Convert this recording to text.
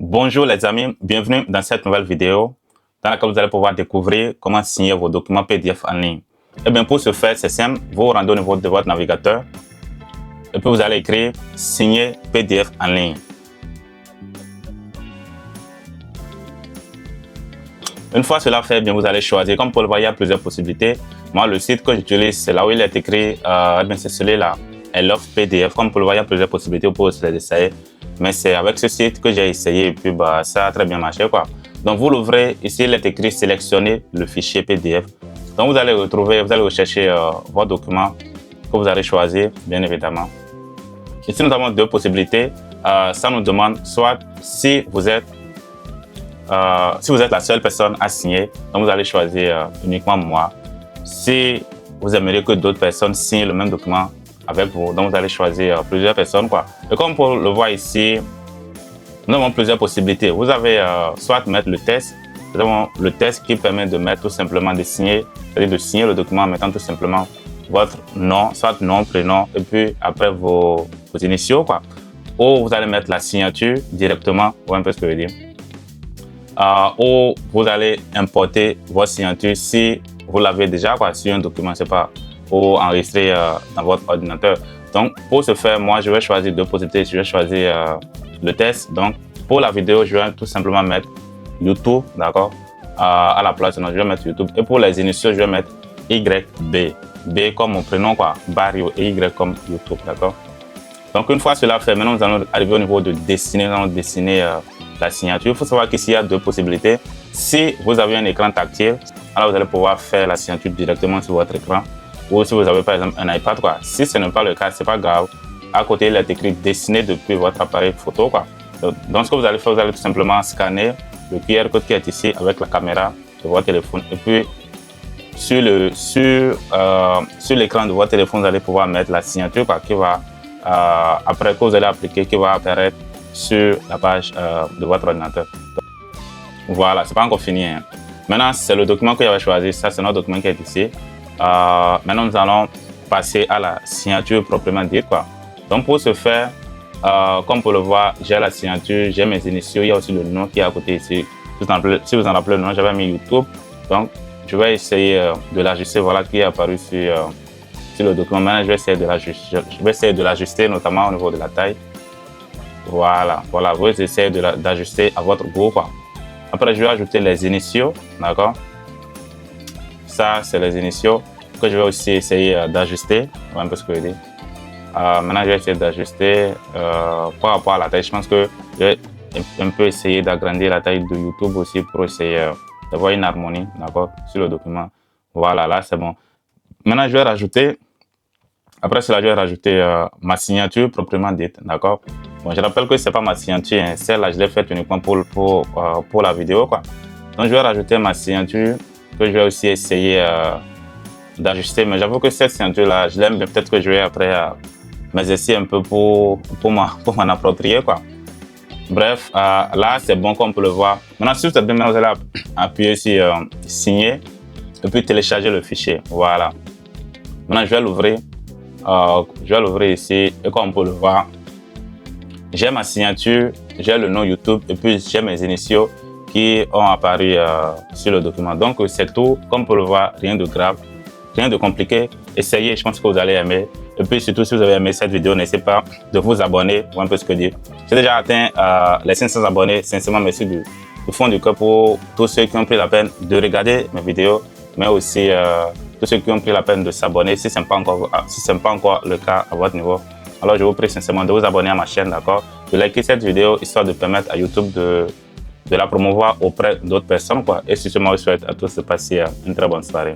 Bonjour les amis, bienvenue dans cette nouvelle vidéo dans laquelle vous allez pouvoir découvrir comment signer vos documents PDF en ligne. Et bien pour ce faire, c'est simple, vous vous rendez au niveau de votre navigateur et puis vous allez écrire signer PDF en ligne. Une fois cela fait, bien vous allez choisir, comme vous le voyez, il y a plusieurs possibilités. Moi, le site que j'utilise, c'est là où il est écrit, c'est celui-là, elle offre PDF. Comme vous le voyez, il y a plusieurs possibilités, vous pouvez les essayer. Mais c'est avec ce site que j'ai essayé et puis ça a très bien marché, quoi. Donc vous l'ouvrez, ici il est écrit sélectionner le fichier PDF. Donc vous allez rechercher votre document que vous allez choisir, bien évidemment. Ici nous avons deux possibilités. Ça nous demande soit si vous êtes la seule personne à signer, donc vous allez choisir uniquement moi. Si vous aimeriez que d'autres personnes signent le même document avec vous, donc vous allez choisir plusieurs personnes, quoi. Et comme pour le voir ici, nous avons plusieurs possibilités. Vous avez soit mettre le test. Nous avons le test qui permet de mettre tout simplement de signer, c'est-à-dire de signer le document en mettant tout simplement votre nom, soit nom, prénom, et puis après vos initiaux, quoi. Ou vous allez mettre la signature directement, vous voyez un peu ce que je veux dire. Ou vous allez importer votre signature si vous l'avez déjà, quoi, sur un document, c'est pas, ou enregistrer dans votre ordinateur. Donc pour ce faire, moi je vais choisir deux possibilités. Je vais choisir le test. Donc pour la vidéo, je vais tout simplement mettre YouTube, d'accord, à la place. Donc je vais mettre YouTube. Et pour les initiaux, je vais mettre YB. B comme mon prénom, quoi, Barrio, et Y comme YouTube, d'accord. Donc une fois cela fait, maintenant nous allons arriver au niveau de dessiner. Nous allons dessiner la signature. Il faut savoir qu'ici il y a deux possibilités. Si vous avez un écran tactile, alors vous allez pouvoir faire la signature directement sur votre écran. Ou si vous avez par exemple un iPad, quoi. Si ce n'est pas le cas, c'est pas grave. À côté, il est écrit dessiner depuis votre appareil photo, quoi. Donc ce que vous allez faire, vous allez tout simplement scanner le QR code qui est ici avec la caméra de votre téléphone. Et puis sur l'écran de votre téléphone, vous allez pouvoir mettre la signature, quoi, qui va après que vous allez appliquer, qui va apparaître sur la page de votre ordinateur. Voilà, c'est pas encore fini, hein. Maintenant, c'est le document que j'avais choisi. Ça, c'est notre document qui est ici. Maintenant, nous allons passer à la signature proprement dite, quoi. Donc, pour ce faire, comme vous le voyez, j'ai la signature, j'ai mes initiaux. Il y a aussi le nom qui est à côté ici. Si vous en rappelez le nom, j'avais mis YouTube. Donc, je vais essayer de l'ajuster. Voilà qui est apparu sur le document. Maintenant, je vais essayer de l'ajuster, notamment au niveau de la taille. Voilà. Vous essayez d'ajuster à votre goût, quoi. Après, je vais ajouter les initiaux, d'accord. Ça, c'est les initiaux que je vais aussi essayer d'ajuster. Voilà un peu ce que je dis. Maintenant, je vais essayer d'ajuster par rapport à la taille. Je pense que je vais un peu essayer d'agrandir la taille de YouTube aussi pour essayer d'avoir une harmonie, d'accord, sur le document. Voilà, là, c'est bon. Maintenant, je vais rajouter, après cela, je vais rajouter ma signature proprement dite, d'accord. Bon, je rappelle que ce n'est pas ma signature, hein, celle-là, je l'ai faite uniquement pour la vidéo, quoi. Donc, je vais rajouter ma signature que je vais aussi essayer d'ajuster. Mais j'avoue que cette signature-là, je l'aime bien. Peut-être que je vais après m'exercer un peu pour m'en approprier, quoi. Bref, là, c'est bon comme on peut le voir. Maintenant, si vous êtes bien, vous allez appuyer sur signer et puis télécharger le fichier. Voilà. Maintenant, je vais l'ouvrir. Je vais l'ouvrir ici et comme on peut le voir, j'ai ma signature, j'ai le nom YouTube et puis j'ai mes initiaux qui ont apparu sur le document. Donc c'est tout, comme on peut le voir, rien de grave, rien de compliqué. Essayez, je pense que vous allez aimer. Et puis surtout, si vous avez aimé cette vidéo, n'hésitez pas de vous abonner ou un peu ce que dire. J'ai déjà atteint les 500 abonnés. Sincèrement, merci du fond du cœur pour tous ceux qui ont pris la peine de regarder mes vidéos, mais aussi tous ceux qui ont pris la peine de s'abonner si ce n'est pas encore le cas à votre niveau. Alors je vous prie sincèrement de vous abonner à ma chaîne, d'accord, de liker cette vidéo histoire de permettre à YouTube de la promouvoir auprès d'autres personnes, quoi. Et surtout, moi, je souhaite à tous de passer une très bonne soirée.